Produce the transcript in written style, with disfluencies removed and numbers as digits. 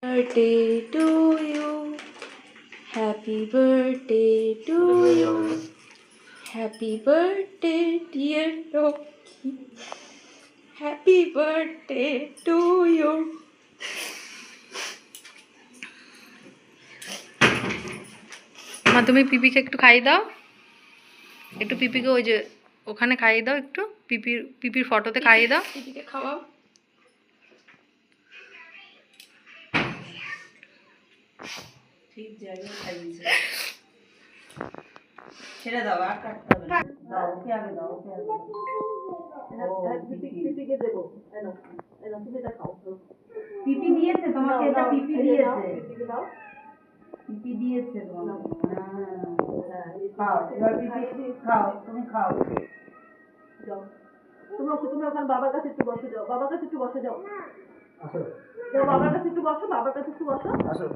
Birthday to you. Happy birthday to you. Happy birthday, dear Loki. Happy birthday to you. মা তুমি পিপিকে একটু খাইয়ে দাও, একটু পিপিকে ওই যে ওখানে খাইয়ে দাও, একটু পিপির ফটোতে খাইয়ে দাও, পিপিকে খাওয়াও। ঠিক জায়গায় খাইয়েছে, ছেড়ে দাও, আর কাটতে হবে না, দাও ওকে আগে দাও, ওকে আগে দাও। পিপিকে দেবো, এনো এনো তুমি এটা খাও। পিপি দিয়েছে তোমাকে, এটা পিপি দিয়েছে, পিপিকে দাও, পিপি দিয়েছে তোমাকে। হ্যাঁ খাও, এবার পিপি খাও, তুমি খাও, যাও তুমি ওখানে বাবার কাছে একটু বসে যাও, বাবার কাছে একটু বসে যাও, আসো যাও, বাবার কাছে একটু বসো, বাবার কাছে একটু বসো, আসো।